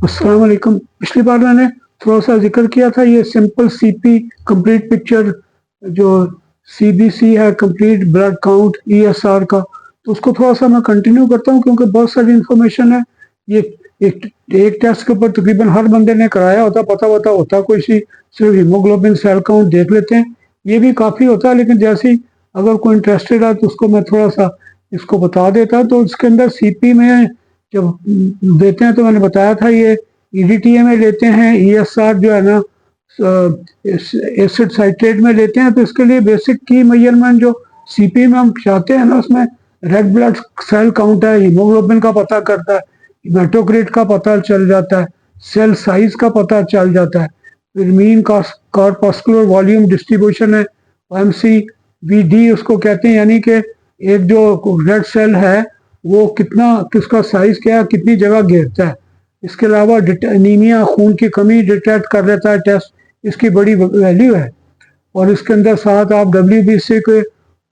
अस्सलाम वालेकुम। पिछली बार मैंने थोड़ा सा जिक्र किया था ये सिंपल सीपी कंप्लीट पिक्चर जो सीबीसी है, कंप्लीट ब्लड काउंट ईएसआर का, तो उसको थोड़ा सा मैं कंटिन्यू करता हूँ क्योंकि बहुत सारी इंफॉर्मेशन है। ये एक टेस्ट के ऊपर तकरीबन हर बंदे ने कराया होता, पता होता कोई सी, सिर्फ हीमोग्लोबिन सेल काउंट देख लेते हैं, ये भी काफ़ी होता है। लेकिन जैसे ही अगर कोई इंटरेस्टेड है तो उसको मैं थोड़ा सा इसको बता देता। तो इसके अंदर सीपी में जब देते हैं तो मैंने बताया था ये ईडीटीए में लेते हैं, ईएसआर जो है ना एसिड साइट्रेट में लेते हैं। तो इसके लिए बेसिक की मेजरमेंट जो सीपी में हम चाहते हैं ना, उसमें रेड ब्लड सेल काउंट है, हीमोग्लोबिन का पता करता है, हेमाटोक्रिट का पता चल जाता है, सेल साइज का पता चल जाता है, फिर मीन कॉर्पस्कुलर वॉल्यूम डिस्ट्रीब्यूशन है, एमसी वीडी उसको कहते हैं, यानी कि एक जो रेड सेल है वो कितना, किसका साइज क्या है, कितनी जगह घेरता है। इसके अलावा एनीमिया, खून की कमी डिटेक्ट कर लेता है टेस्ट, इसकी बड़ी वैल्यू है। और इसके अंदर साथ आप डब्ल्यूबीसी के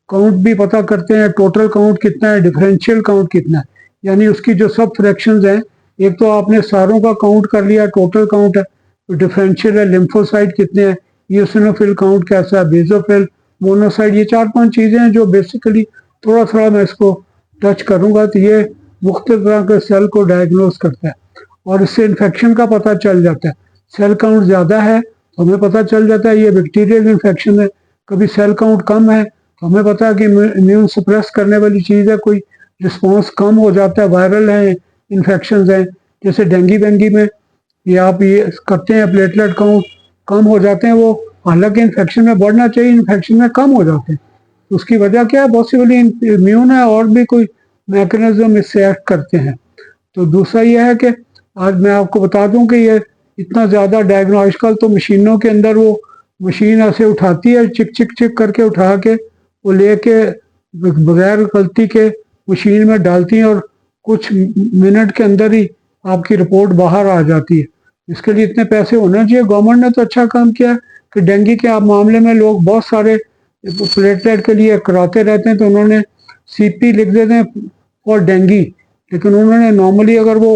काउंट भी पता करते हैं, टोटल काउंट कितना है, डिफरेंशियल काउंट कितना है, यानी उसकी जो सब फ्रैक्शंस हैं। एक तो आपने सारों का काउंट कर लिया, टोटल काउंट है, तो डिफरेंशियल है, लिम्फोसाइट कितने हैं, ईओसिनोफिल काउंट कैसा है, बेजोफिल, मोनोसाइट, ये 4-5 चीज़ें हैं जो बेसिकली थोड़ा थोड़ा मैं इसको टच करूँगा। तो ये मुख्तलिफ तरह के सेल को डायग्नोज करता है और इससे इन्फेक्शन का पता चल जाता है। सेल काउंट ज़्यादा है तो हमें पता चल जाता है ये बैक्टीरियल इन्फेक्शन है। कभी सेल काउंट कम है तो हमें पता है कि इम्यून सप्रेस करने वाली चीज़ है, कोई रिस्पॉन्स कम हो जाता है, वायरल है, इन्फेक्शन हैं। जैसे डेंगी वेंगी में ये आप ये करते हैं, प्लेटलेट काउंट कम हो जाते हैं, वो हालांकि इन्फेक्शन में बढ़ना चाहिए, इन्फेक्शन में कम हो जाते हैं। तो उसकी वजह क्या है, पॉसिबली इम्यून है और भी कोई मैकेनिज्म इससे एक्ट करते हैं। तो दूसरा यह है कि आज मैं आपको बता दूं कि ये इतना ज़्यादा डायग्नो, आजकल तो मशीनों के अंदर वो मशीन ऐसे उठाती है, चिक चिक चिक करके उठा के वो लेके बगैर गलती के मशीन में डालती हैं और कुछ मिनट के अंदर ही आपकी रिपोर्ट बाहर आ जाती है। इसके लिए इतने पैसे होने चाहिए। गवर्नमेंट ने तो अच्छा काम किया है कि डेंगू के मामले में लोग बहुत सारे प्लेटलेट के लिए कराते रहते हैं, तो उन्होंने सीपी लिख देते हैं फॉर डेंगी। लेकिन उन्होंने नॉर्मली अगर वो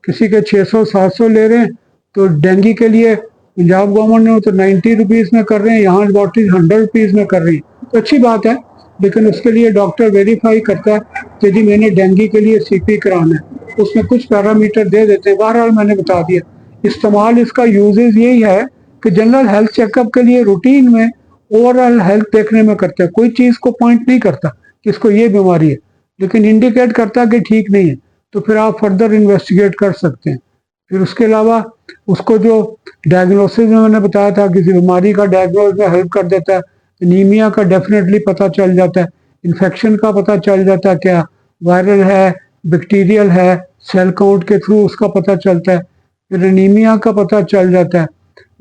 किसी के 600-700 ले रहे हैं तो डेंगी के लिए पंजाब गवर्नमेंट ने तो 90 रुपीज़ में कर रहे हैं, यहाँ डॉक्टर 100 रुपीज़ में कर रही है, तो अच्छी बात है। लेकिन उसके लिए डॉक्टर वेरीफाई करता है कि जी मैंने डेंगी के लिए सीपी कराना है, उसमें कुछ पैरामीटर दे देते हैं। बहरहाल मैंने बता दिया, इस्तेमाल इसका यूजेज यही है कि जनरल हेल्थ चेकअप के लिए रूटीन में ओवरऑल हेल्थ देखने में करता है, कोई चीज़ को पॉइंट नहीं करता कि इसको ये बीमारी है, लेकिन इंडिकेट करता है कि ठीक नहीं है, तो फिर आप फर्दर इन्वेस्टिगेट कर सकते हैं। फिर उसके अलावा उसको जो डायग्नोसिस में मैंने बताया था, किसी बीमारी का डायग्नोस में हेल्प कर देता है। एनीमिया का डेफिनेटली पता चल जाता है, इन्फेक्शन का पता चल जाता है, क्या वायरल है, बैक्टीरियल है, सेल काउंट के थ्रू उसका पता चलता है। फिर एनीमिया का पता चल जाता है,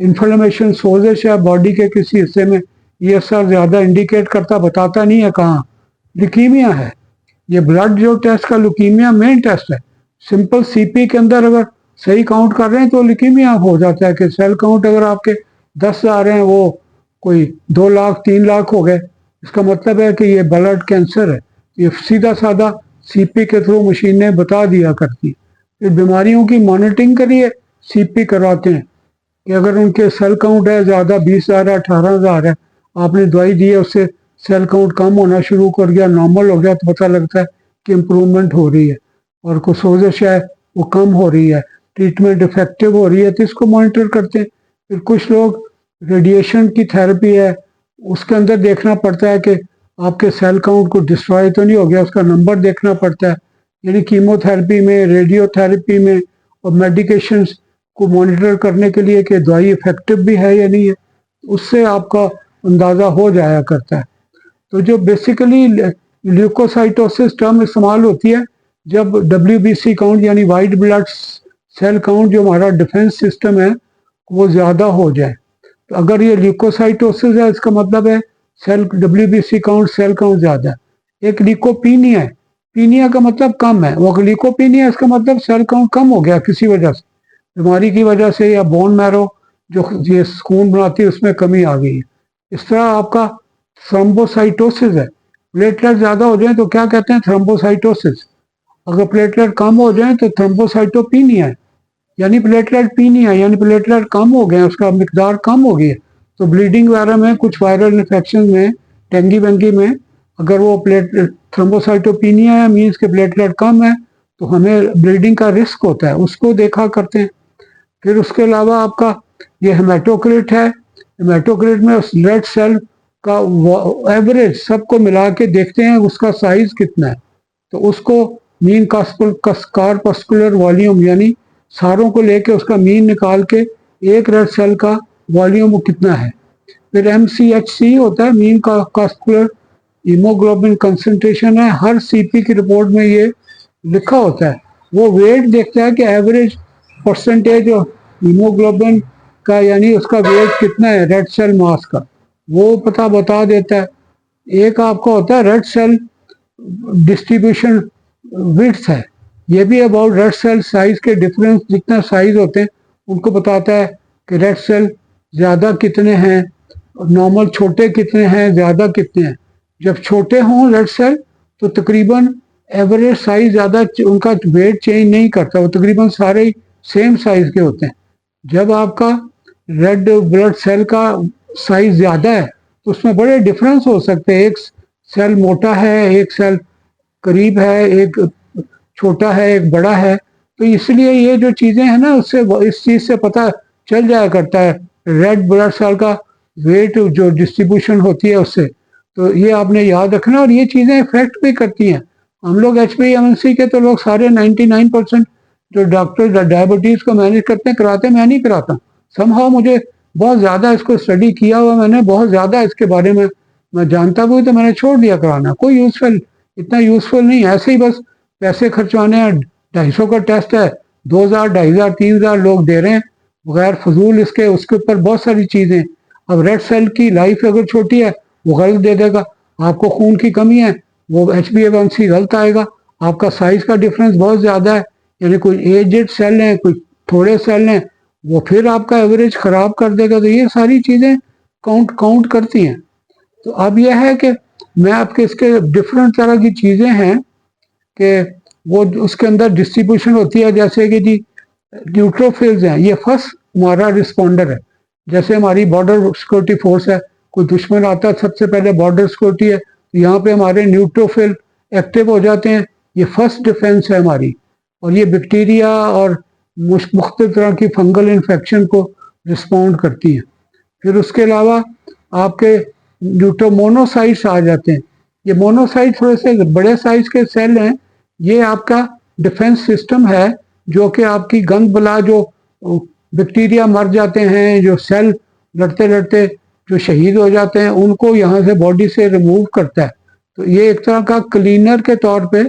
इन्फ्लेमेशन सोजिश है बॉडी के किसी हिस्से में, ये सब ज़्यादा इंडिकेट करता, बताता नहीं है कहाँ। लिकीमिया है, ये ब्लड जो टेस्ट का लुकीमिया मेन टेस्ट है। सिंपल सीपी के अंदर अगर सही काउंट कर रहे हैं तो लिकीमिया हो जाता है कि सेल काउंट अगर आपके 10 आ रहे हैं, वो कोई 2 लाख 3 लाख हो गए, इसका मतलब है कि ये ब्लड कैंसर है। ये सीधा साधा सीपी के थ्रू मशीनें बता दिया करती। फिर बीमारियों की मॉनिटरिंग करिए, सीपी करवाते हैं कि अगर उनके सेल काउंट है ज़्यादा, 20,000 है, 18,000 है, आपने दवाई दी है, उससे सेल काउंट कम होना शुरू कर गया, नॉर्मल हो गया, तो पता लगता है कि इम्प्रूवमेंट हो रही है और कुछ सोजिश है वो कम हो रही है, ट्रीटमेंट इफेक्टिव हो रही है, तो इसको मॉनिटर करते हैं। फिर कुछ लोग रेडिएशन की थेरेपी है, उसके अंदर देखना पड़ता है कि आपके सेल काउंट को डिस्ट्रॉय तो नहीं हो गया, उसका नंबर देखना पड़ता है। यानी कीमोथेरेपी में, रेडियोथेरेपी में और मेडिकेशंस को मॉनिटर करने के लिए कि दवाई इफेक्टिव भी है या नहीं है, उससे आपका अंदाज़ा हो जाया करता है। तो जो बेसिकली ल्यूकोसाइटोसिस टर्म इस्तेमाल होती है जब डब्ल्यूबीसी काउंट यानी वाइट ब्लड सेल काउंट जो हमारा डिफेंस सिस्टम है वो ज़्यादा हो जाए। तो अगर ये ल्यूकोसाइटोसिस है, इसका मतलब है cell WBC count, cell count ज़्यादा है। एक ल्यूकोपीनिया है, पीनिया का मतलब कम है, वो ल्यूकोपीनिया इसका मतलब सेल काउंट कम हो गया किसी वजह से, बीमारी की वजह से, या बोन मैरो जो ये खून बनाती है उसमें कमी आ गई है। इस तरह आपका थ्रोम्बोसाइटोसिस है, प्लेटलेट ज़्यादा हो जाए तो क्या कहते हैं, थ्रोम्बोसाइटोसिस। अगर प्लेटलेट कम हो जाए तो थ्रोम्बोसाइटोपिनिया है, यानी प्लेटलेट पी नहीं है, यानी प्लेटलेट कम हो गए, उसका मिकदार कम हो गई है। तो ब्लीडिंग वगैरह में, कुछ वायरल इन्फेक्शन में, डेंगी वेंगी में, अगर वो प्लेट थ्रोम्बोसाइटोपिनिया है, मीन्स के प्लेटलेट कम है, तो हमें ब्लीडिंग का रिस्क होता है, उसको देखा करते हैं। फिर उसके अलावा आपका ये हेमाटोक्रिट है। हेमाटोक्रिट में उस रेड सेल का एवरेज सबको मिला के देखते हैं उसका साइज कितना है। तो उसको मीन कार्पस्कुलर वॉल्यूम, यानी सारों को लेके उसका मीन निकाल के एक रेड सेल का वॉल्यूम कितना है। फिर MCHC होता है, मीन कार्पस्कुलर हीमोग्लोबिन कंसंट्रेशन है, हर CP की रिपोर्ट में ये लिखा होता है। वो वेट देखता है कि एवरेज परसेंटेज ऑफ हीमोग्लोबिन का, यानी उसका वेट कितना है रेड सेल मास का, वो पता बता देता है। एक आपका होता है रेड सेल डिस्ट्रीब्यूशन विड्थ है, ये भी अबाउट रेड सेल साइज के डिफरेंस, जितना साइज होते हैं उनको बताता है कि रेड सेल ज़्यादा कितने हैं, नॉर्मल छोटे कितने हैं, ज़्यादा कितने हैं। जब छोटे हों रेड सेल तो तकरीबन एवरेज साइज ज़्यादा, उनका वेट चेंज नहीं करता, वो तकरीबन सारे ही सेम साइज के होते हैं। जब आपका रेड ब्लड सेल का साइज ज़्यादा है तो उसमें बड़े डिफरेंस हो सकते हैं, एक सेल मोटा है, एक सेल करीब है, एक छोटा है, एक बड़ा है। तो इसलिए ये जो चीज़ें हैं ना, उससे इस चीज़ से पता चल जाया करता है रेड ब्लड सेल का वेट जो डिस्ट्रीब्यूशन होती है उससे। तो ये आपने याद रखना, और ये चीज़ें इफेक्ट भी करती हैं। हम लोग HbA1c के तो लोग सारे 99% जो डॉक्टर डायबिटीज़ को मैनेज करते हैं कराते हैं, मैं नहीं कराता। समहाउ मुझे बहुत ज़्यादा इसको स्टडी किया हुआ, मैंने बहुत ज़्यादा इसके बारे में मैं जानता भी, तो मैंने छोड़ दिया कराना। कोई यूज़फुल, इतना यूज़फुल नहीं, ऐसे ही बस पैसे खर्चवाने हैं। 250 का टेस्ट है, 2000, 2500, 3000 लोग दे रहे हैं बगैर फजूल इसके। उसके ऊपर बहुत सारी चीज़ें। अब रेड सेल की लाइफ अगर छोटी है वो गलत दे देगा, आपको खून की कमी है वो HbA1c गलत आएगा। आपका साइज का डिफरेंस बहुत ज़्यादा है, यानी कोई एजेड सेल हैं, कोई थोड़े सेल हैं, वो फिर आपका एवरेज ख़राब कर देगा। तो ये सारी चीज़ें काउंट करती हैं। तो अब यह है कि मैं आपके इसके डिफरेंट तरह की चीज़ें हैं कि वो उसके अंदर डिस्ट्रीब्यूशन होती है। जैसे कि जी न्यूट्रोफिल्स हैं, ये फर्स्ट हमारा रिस्पॉन्डर है। जैसे हमारी बॉर्डर सिक्योरिटी फोर्स है, कोई दुश्मन आता है सबसे पहले बॉर्डर सिक्योरिटी है, तो यहाँ पे हमारे न्यूट्रोफिल एक्टिव हो जाते हैं, ये फर्स्ट डिफेंस है हमारी। और ये बैक्टीरिया और मुख्तलिफ तरह की फंगल इन्फेक्शन को रिस्पॉन्ड करती हैं। फिर उसके अलावा आपके न्यूट्रोमोनोसाइट्स आ जाते हैं। ये मोनोसाइट थोड़े से बड़े साइज के सेल हैं, ये आपका डिफेंस सिस्टम है, जो कि आपकी गंद बला जो बैक्टीरिया मर जाते हैं, जो सेल लड़ते लड़ते जो शहीद हो जाते हैं, उनको यहाँ से बॉडी से रिमूव करता है। तो ये एक तरह का क्लीनर के तौर पे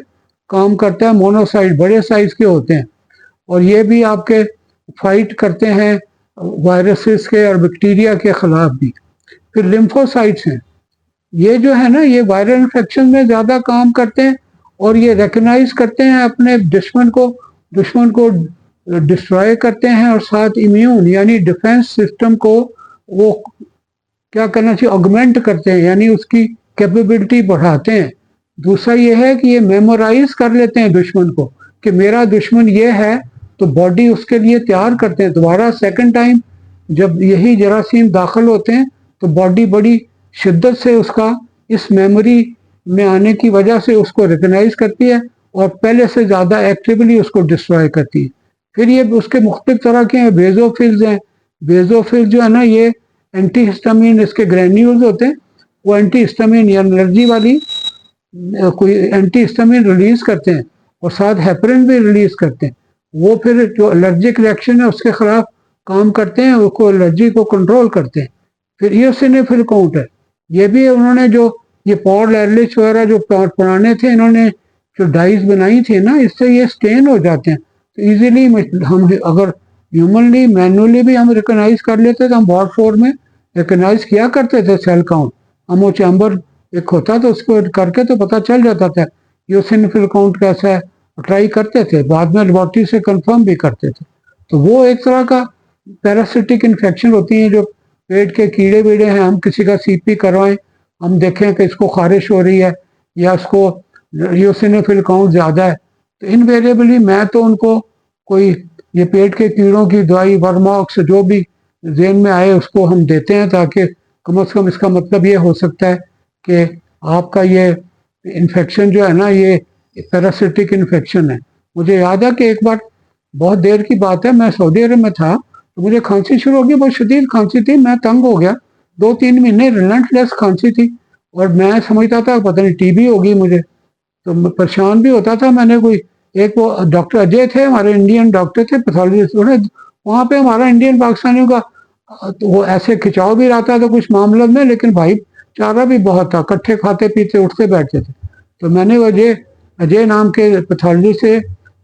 काम करता है। मोनोसाइट बड़े साइज के होते हैं, और ये भी आपके फाइट करते हैं वायरसेस के और बैक्टीरिया के खिलाफ भी। फिर लिम्फोसाइट्स हैं, ये जो है ना, ये वायरल इन्फेक्शन में ज़्यादा काम करते हैं, और ये रिकग्नाइज करते हैं अपने दुश्मन को डिस्ट्रॉय करते हैं, और साथ इम्यून यानी डिफेंस सिस्टम को वो क्या करना चाहिए, ऑगमेंट करते हैं, यानी उसकी कैपेबिलिटी बढ़ाते हैं। दूसरा ये है कि ये मेमोराइज कर लेते हैं दुश्मन को कि मेरा दुश्मन ये है, तो बॉडी उसके लिए तैयार करते हैं। दोबारा सेकंड टाइम जब यही जरासीम दाखिल होते हैं तो बॉडी बड़ी शिद्दत से उसका इस मेमोरी में आने की वजह से उसको रिकग्नाइज करती है, और पहले से ज़्यादा एक्टिवली उसको डिस्ट्रॉय करती है। फिर ये उसके मुख्तलिफ तरह के हैं, बेजोफिल्स हैं। बेजोफिल जो है ना, ये एंटी हिस्टामिन, इसके ग्रैन्यूल्स होते हैं, वो एंटी हिस्टामिन या एनर्जी वाली कोई एंटी हिस्टामिन रिलीज करते हैं, और साथ हेपरिन भी रिलीज करते हैं। वो फिर जो एलर्जिक रिएक्शन है उसके खिलाफ काम करते हैं, उसको एलर्जी को कंट्रोल करते हैं। फिर ईओसिनोफिल काउंट है, ये भी उन्होंने जो ये पॉल एरलिच वगैरह जो पुराने थे, इन्होंने जो डाइज बनाई थी ना, इससे ये स्टेन हो जाते हैं। तो इजीली हम अगर ह्यूमनली मैनुअली भी हम रिकॉग्नाइज कर लेते तो हम बॉड फोर में रिकॉग्नाइज किया करते थे सेल काउंट। हम वो चैम्बर एक होता तो उसको करके तो पता चल जाता था ईओसिनोफिल काउंट कैसा है, ट्राई करते थे, बाद में लेबोरेटरी से कंफर्म भी करते थे। तो वो एक तरह का पैरासिटिक इन्फेक्शन होती है, जो पेट के कीड़े वीड़े हैं, हम किसी का CP करवाएं, हम देखें कि इसको खारिश हो रही है या उसको ईओसिनोफिल काउंट ज़्यादा है, तो इनवेरिएबली मैं तो उनको कोई ये पेट के कीड़ों की दवाई वर्मॉक्स जो भी जेन में आए उसको हम देते हैं, ताकि कम से कम इसका मतलब ये हो सकता है कि आपका ये इन्फेक्शन जो है ना, ये पैरासिटिक इन्फेक्शन है। मुझे याद है कि एक बार, बहुत देर की बात है, मैं सऊदी अरब में था, तो मुझे खांसी शुरू हो गई, बहुत शदीद खांसी थी, मैं तंग हो गया। 2-3 महीने रिलेंटलेस खांसी थी, और मैं समझता था पता नहीं टीबी होगी मुझे, तो मैं परेशान भी होता था। मैंने कोई, एक वो डॉक्टर अजय थे हमारे, इंडियन डॉक्टर थे, पैथोलॉजिस्ट, उन्हें वहाँ पे हमारा इंडियन पाकिस्तानियों का तो वो ऐसे खिंचाव भी रहता था कुछ मामलों में, लेकिन भाई चारा भी बहुत था, इकट्ठे खाते पीते उठते बैठते थे। तो मैंने वो अजय अजय नाम के पैथोलॉजी से,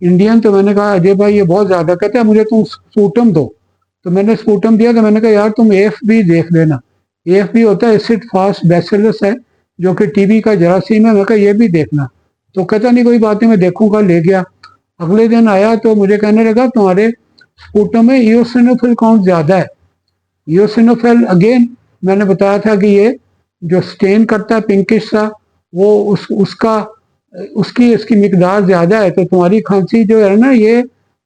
इंडियन, तो मैंने कहा अजय भाई ये बहुत ज़्यादा, कहते हैं मुझे तुम स्पूटम दो। तो मैंने स्पूटम दिया, तो मैंने कहा यार तुम AFB देख लेना। AFB होता है एसिड फास्ट बैसिलस है, जो कि टीबी का जरासीम है। मैं कहा ये भी देखना। तो कहता नहीं कोई बात नहीं, मैं देखूंगा, ले गया। अगले दिन आया तो मुझे कहने लगा तुम्हारे स्पूटम में इओसिनोफिल काउंट ज़्यादा है। इओसिनोफिल अगेन, मैंने बताया था कि ये जो स्टेन करता है पिंकिश सा, वो उसका उसकी इसकी मिकदार ज़्यादा है। तो तुम्हारी खांसी जो है ना, ये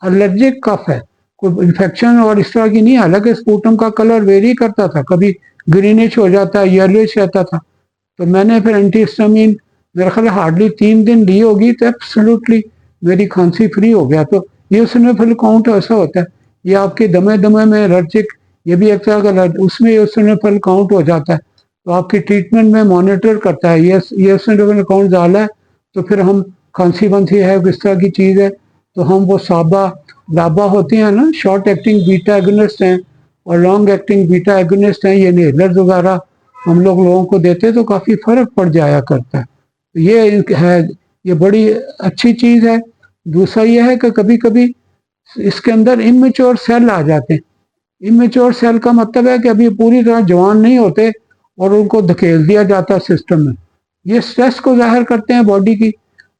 एलर्जिक कफ है, कोई इन्फेक्शन और इस तरह की नहीं। हालांकि स्पूटम का कलर वेरी करता था, कभी ग्रीनिश हो जाता है, येलोइश रहता था। तो मैंने फिर एंटीहिस्टामिन, मेरा ख्याल हार्डली 3 दिन ली होगी, तो एब्सोल्युटली मेरी खांसी फ्री हो गया। तो ये उसमें काउंट ऐसा होता है, ये आपके दमे दमे में एलर्जिक, ये भी एक तरह का उसमें यूसिनोफिल काउंट हो जाता है। तो आपकी ट्रीटमेंट में मॉनिटर करता है, ये यूसिनोफिल काउंट ज़्यादा है तो फिर हम, खांसी बंसी है किस तरह की चीज़ है, तो हम वो साबा लाबा होती हैं ना, शॉर्ट एक्टिंग बीटा एगोनिस्ट हैं और लॉन्ग एक्टिंग बीटा एगोनिस्ट हैं, ये इनहेलर्स वगैरह हम लोगों को देते तो काफ़ी फ़र्क पड़ जाया करता है। तो ये है, ये बड़ी अच्छी चीज़ है। दूसरा ये है कि कभी कभी इसके अंदर इमेच्योर सेल आ जाते हैं। इमेच्योर सेल का मतलब है कि अभी पूरी तरह जवान नहीं होते और उनको धकेल दिया जाता है सिस्टम में। ये स्ट्रेस को जाहिर करते हैं बॉडी की,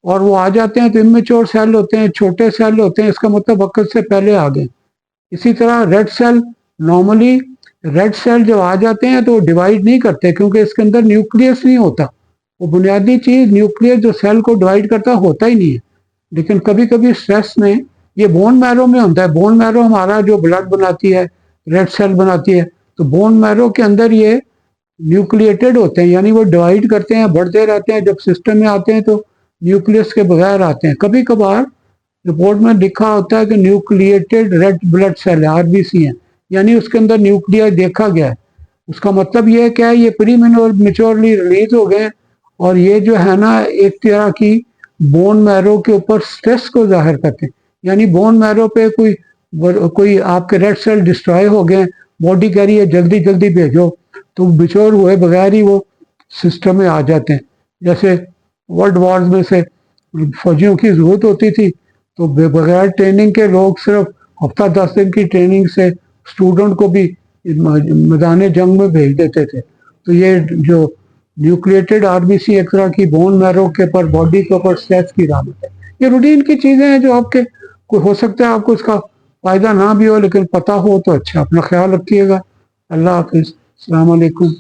और वो आ जाते हैं तो इमेच्योर सेल होते हैं, छोटे सेल होते हैं, इसका मतलब वक्त से पहले आ गए। इसी तरह red cell, normally red cell जब आ जाते हैं तो डिवाइड नहीं करते, क्योंकि इसके अंदर न्यूक्लियस नहीं होता। वो बुनियादी चीज़ न्यूक्लियस जो सेल को डिवाइड करता होता ही नहीं है। लेकिन कभी कभी स्ट्रेस में, ये बोन मैरो में होता है। बोन मैरो हमारा जो ब्लड बनाती है, रेड सेल बनाती है, तो बोन मैरो के अंदर ये न्यूक्लिएटेड होते हैं, यानी वो डिवाइड करते हैं, बढ़ते रहते हैं। जब सिस्टम में आते हैं तो न्यूक्लियस के बगैर आते हैं। कभी कभार रिपोर्ट में लिखा होता है कि न्यूक्लिएटेड रेड ब्लड सेल है, RBC है, यानी उसके अंदर न्यूक्लियर देखा गया है। उसका मतलब ये है क्या है, ये प्री मेच्योरली रिलीज हो गए, और ये जो है ना, एक तरह की बोन मैरो के ऊपर स्ट्रेस को जाहिर करते हैं। यानी बोन मैरो पे कोई आपके रेड सेल डिस्ट्रॉय हो गए, बॉडी कह रही है जल्दी जल्दी भेजो, तो बिचौर हुए बगैर ही वो सिस्टम में आ जाते हैं। जैसे वर्ल्ड वॉर्स में से फौजियों की जरूरत होती थी, तो बगैर ट्रेनिंग के लोग सिर्फ हफ्ता 10 दिन की ट्रेनिंग से स्टूडेंट को भी मैदान जंग में भेज देते थे। तो ये जो न्यूक्लिएटेड RBC एक तरह की बोन मैरो के ऊपर, बॉडी के ऊपर स्ट्रेस की रामत है। ये रूटीन की चीज़ें हैं जो आपके कोई हो सकता है आपको इसका फ़ायदा ना भी हो, लेकिन पता हो तो अच्छा। अपना ख्याल रखिएगा। अल्लाह हाफिज़, अस्सलाम वालेकुम।